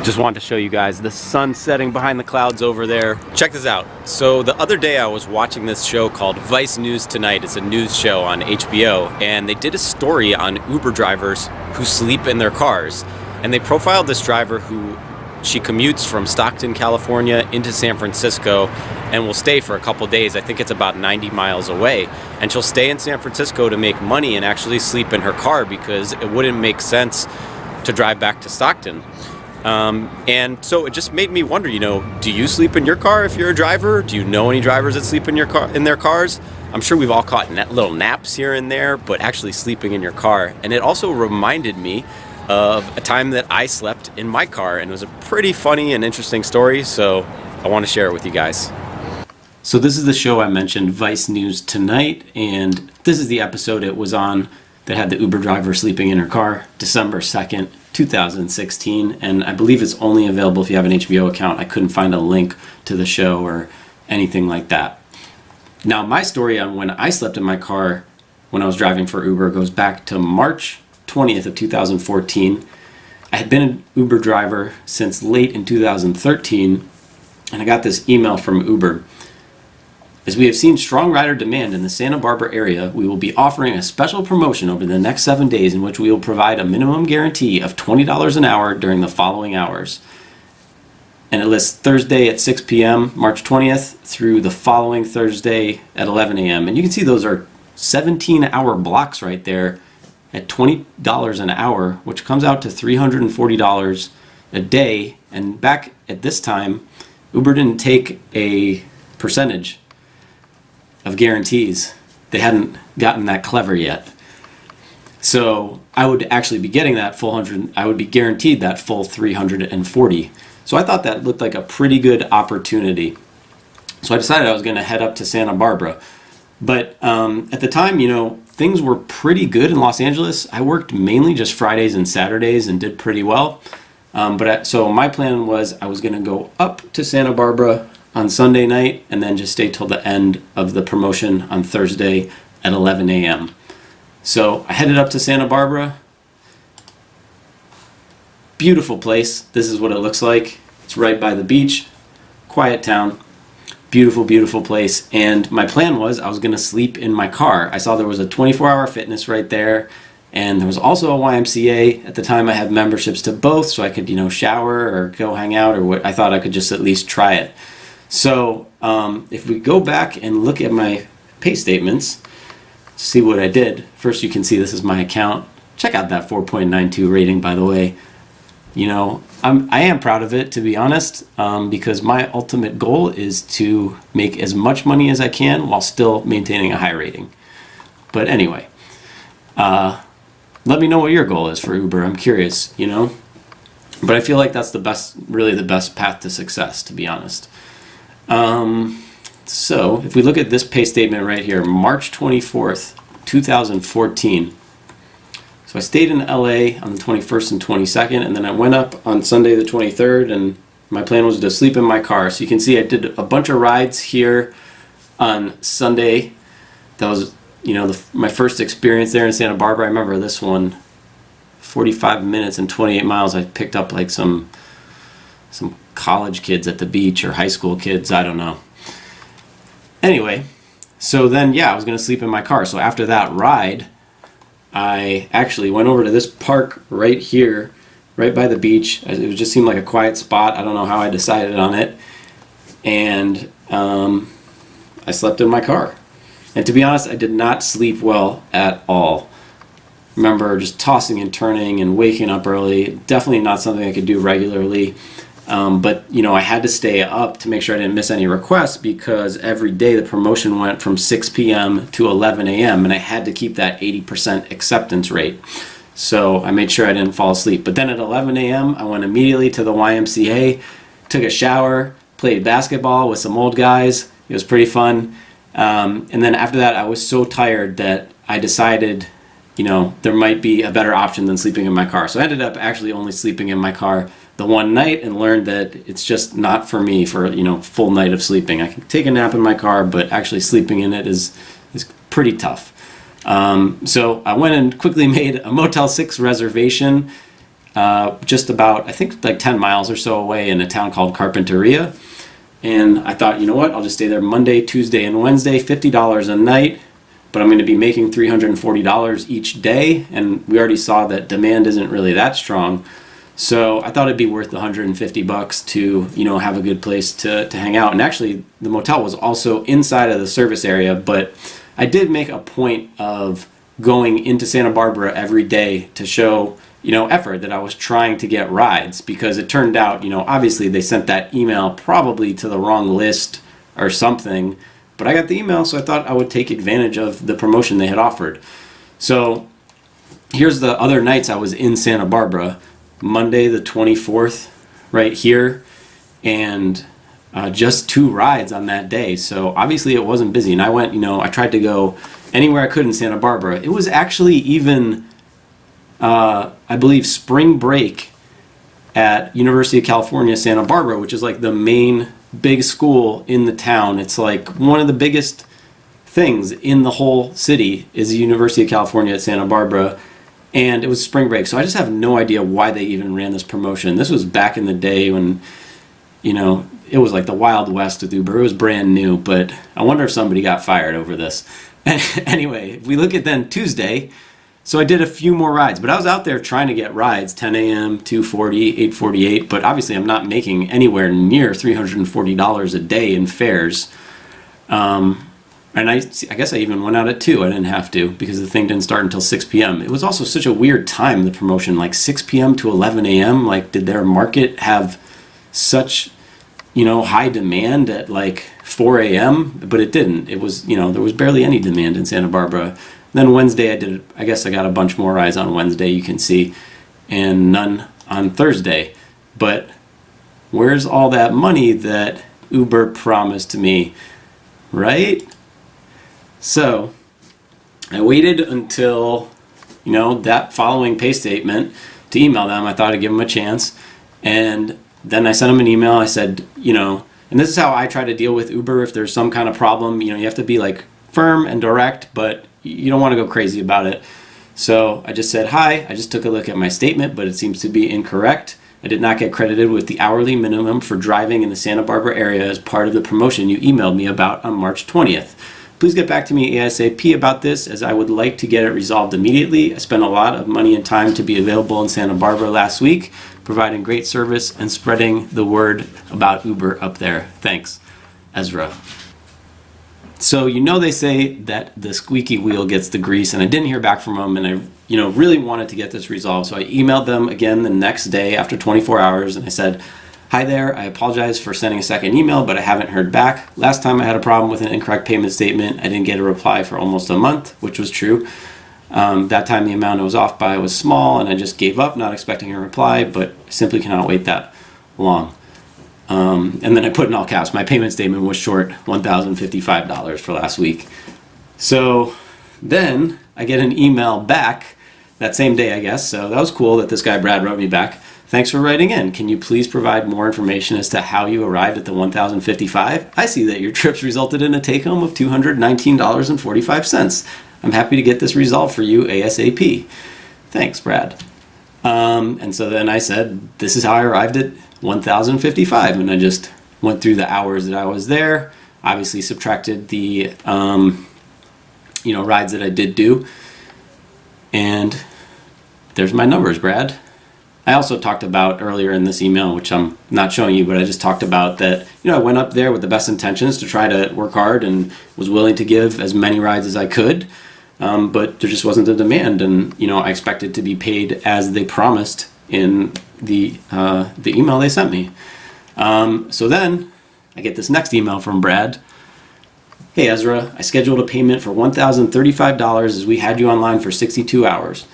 Just wanted to show you guys the sun setting behind the clouds over there. Check this out. So the other day I was watching this show called Vice News Tonight. It's a news show on HBO, and they did a story on Uber drivers who sleep in their cars. And they profiled this driver who she commutes from Stockton, California into San Francisco and will stay for a couple days. I think it's about 90 miles away. And she'll stay in San Francisco to make money and actually sleep in her car because it wouldn't make sense to drive back to Stockton. And so it just made me wonder, do you sleep in your car if you're a driver? Do you know any drivers that sleep in their cars? I'm sure we've all caught little naps here and there, but actually sleeping in your car. And it also reminded me of a time that I slept in my car, and it was a pretty funny and interesting story, so I want to share it with you guys. So this is the show I mentioned, Vice News Tonight, and this is the episode it was on that had the Uber driver sleeping in her car, December 2nd, 2016, and I believe it's only available if you have an HBO account. I couldn't find a link to the show or anything like that. Now, my story on when I slept in my car when I was driving for Uber goes back to March 20th of 2014. I had been an Uber driver since late in 2013, and I got this email from Uber. As we have seen strong rider demand in the Santa Barbara area, we will be offering a special promotion over the next 7 days in which we will provide a minimum guarantee of $20 an hour during the following hours. And it lists Thursday at 6 p.m., March 20th, through the following Thursday at 11 a.m. And you can see those are 17-hour blocks right there at $20 an hour, which comes out to $340 a day. And back at this time, Uber didn't take a percentage of guarantees. They hadn't gotten that clever yet. So I would actually be getting that full I would be guaranteed that full 340. So I thought that looked like a pretty good opportunity. So I decided I was going to head up to Santa Barbara. But at the time, things were pretty good in Los Angeles. I worked mainly just Fridays and Saturdays and did pretty well. So my plan was I was going to go up to Santa Barbara on Sunday night and then just stay till the end of the promotion on Thursday at 11 a.m. So I headed up to Santa Barbara. Beautiful place. This is what it looks like. It's right by the beach. Quiet town. Beautiful, beautiful place. And my plan was I was going to sleep in my car. I saw there was a 24-hour fitness right there. And there was also a YMCA. At the time I had memberships to both, so I could, shower or go hang out, or what. I thought I could just at least try it. So if we go back and look at my pay statements, see what I did. First, you can see this is my account. Check out that 4.92 rating, by the way. I am proud of it, to be honest, because my ultimate goal is to make as much money as I can while still maintaining a high rating. But anyway, let me know what your goal is for Uber. I'm curious, But I feel like that's really the best path to success, to be honest. So if we look at this pay statement right here, March 24th, 2014. So I stayed in LA on the 21st and 22nd, and then I went up on Sunday the 23rd, and my plan was to sleep in my car. So you can see I did a bunch of rides here on Sunday. That was, my first experience there in Santa Barbara. I remember this one, 45 minutes and 28 miles. I picked up like some college kids at the beach, or high school kids, I don't know. Anyway, so then I was going to sleep in my car. So after that ride, I actually went over to this park right here, right by the beach. It just seemed like a quiet spot. I don't know how I decided on it. And I slept in my car. And to be honest, I did not sleep well at all. Remember just tossing and turning and waking up early. Definitely not something I could do regularly. But I had to stay up to make sure I didn't miss any requests, because every day the promotion went from 6 p.m. to 11 a.m. and I had to keep that 80% acceptance rate. So I made sure I didn't fall asleep. But then at 11 a.m. I went immediately to the YMCA, took a shower, played basketball with some old guys. It was pretty fun. And then after that I was so tired that I decided there might be a better option than sleeping in my car. So I ended up actually only sleeping in my car the one night, and learned that it's just not for me for full night of sleeping. I can take a nap in my car, but actually sleeping in it is pretty tough. So I went and quickly made a Motel 6 reservation. just about, I think, like 10 miles or so away in a town called Carpinteria. And I thought, you know what, I'll just stay there Monday, Tuesday, and Wednesday, $50 a night, but I'm going to be making $340 each day, and we already saw that demand isn't really that strong. So I thought it'd be worth the $150 to, have a good place to hang out. And actually, the motel was also inside of the service area, but I did make a point of going into Santa Barbara every day to show effort, that I was trying to get rides, because it turned out, obviously they sent that email probably to the wrong list or something, but I got the email, so I thought I would take advantage of the promotion they had offered. So here's the other nights I was in Santa Barbara. Monday the 24th, right here, and just 2 rides on that day. So obviously it wasn't busy, and I went, I tried to go anywhere I could in Santa Barbara. It was actually even I believe spring break at University of California, Santa Barbara, which is like the main big school in the town. It's like one of the biggest things in the whole city is the University of California at Santa Barbara, and it was spring break. So I just have no idea why they even ran this promotion. This was back in the day when, it was like the Wild West with Uber. It was brand new, but I wonder if somebody got fired over this. Anyway, if we look at then Tuesday, so I did a few more rides, but I was out there trying to get rides, 10 a.m., 2:40, 8:48, but obviously I'm not making anywhere near $340 a day in fares. And I guess I even went out at 2. I didn't have to, because the thing didn't start until 6 p.m. It was also such a weird time, the promotion, like 6 p.m. to 11 a.m. Like, did their market have such, high demand at like 4 a.m.? But it didn't. It was, there was barely any demand in Santa Barbara. Then Wednesday I guess I got a bunch more rides on Wednesday, you can see, and none on Thursday. But where's all that money that Uber promised to me, right? So I waited until, that following pay statement to email them. I thought I'd give them a chance. And then I sent them an email. I said, and this is how I try to deal with Uber if there's some kind of problem. You have to be like firm and direct, but you don't want to go crazy about it. So I just said, hi, I just took a look at my statement, but it seems to be incorrect. I did not get credited with the hourly minimum for driving in the Santa Barbara area as part of the promotion you emailed me about on March 20th. Please get back to me ASAP about this, as I would like to get it resolved immediately. I spent a lot of money and time to be available in Santa Barbara last week, providing great service and spreading the word about Uber up there. Thanks, Ezra. So they say that the squeaky wheel gets the grease, and I didn't hear back from them, and I really wanted to get this resolved. So I emailed them again the next day after 24 hours, and I said, hi there, I apologize for sending a second email, but I haven't heard back. Last time I had a problem with an incorrect payment statement, I didn't get a reply for almost a month, which was true. That time the amount I was off by was small, and I just gave up, not expecting a reply, but I simply cannot wait that long. And then I put in all caps, my payment statement was short $1,055 for last week. So then I get an email back that same day, I guess. So that was cool that this guy Brad wrote me back. Thanks for writing in. Can you please provide more information as to how you arrived at the $1,055? I see that your trips resulted in a take-home of $219.45. I'm happy to get this resolved for you ASAP. Thanks, Brad. And so then I said, this is how I arrived at $1,055, and I just went through the hours that I was there, obviously subtracted the rides that I did do, and there's my numbers, Brad. I also talked about earlier in this email, which I'm not showing you, but I just talked about that, I went up there with the best intentions to try to work hard and was willing to give as many rides as I could, but there just wasn't the demand, and I expected to be paid as they promised in the email they sent me. So then I get this next email from Brad. Hey Ezra, I scheduled a payment for $1,035 as we had you online for 62 hours.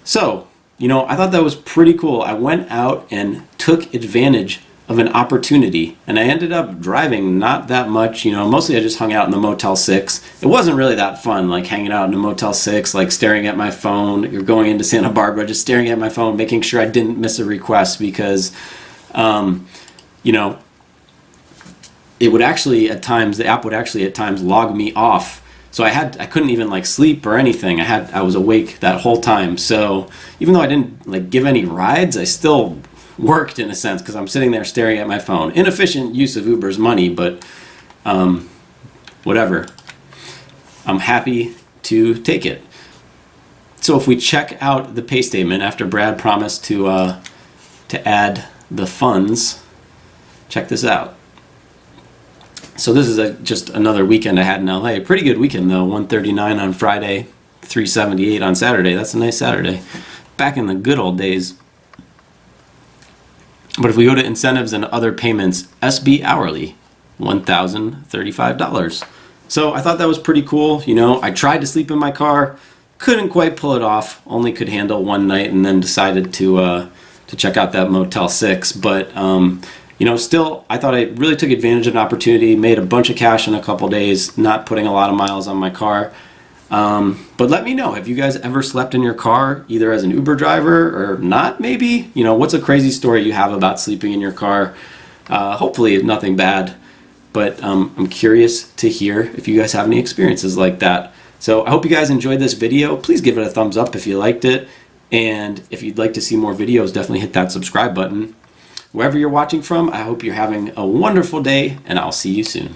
So, I thought that was pretty cool. I went out and took advantage of an opportunity, and I ended up driving not that much. Mostly I just hung out in the Motel 6. It wasn't really that fun, like hanging out in a Motel 6, like staring at my phone. You're going into Santa Barbara, just staring at my phone, making sure I didn't miss a request, because, it would actually at times, the app would actually at times log me off So I couldn't even like sleep or anything. I was awake that whole time. So even though I didn't like give any rides, I still worked in a sense because I'm sitting there staring at my phone. Inefficient use of Uber's money, but whatever. I'm happy to take it. So if we check out the pay statement after Brad promised to add the funds, check this out. So this is just another weekend I had in LA. A pretty good weekend though. $139 on Friday, $378 on Saturday. That's a nice Saturday. Back in the good old days. But if we go to incentives and other payments, SB hourly, $1,035. So I thought that was pretty cool. You know, I tried to sleep in my car, couldn't quite pull it off. Only could handle one night, and then decided to check out that Motel 6. But you know, still, I thought I really took advantage of an opportunity, made a bunch of cash in a couple days, not putting a lot of miles on my car. But let me know, have you guys ever slept in your car, either as an Uber driver or not, maybe? You know, what's a crazy story you have about sleeping in your car? Hopefully nothing bad, but I'm curious to hear if you guys have any experiences like that. So I hope you guys enjoyed this video. Please give it a thumbs up if you liked it. And if you'd like to see more videos, definitely hit that subscribe button. Wherever you're watching from, I hope you're having a wonderful day, and I'll see you soon.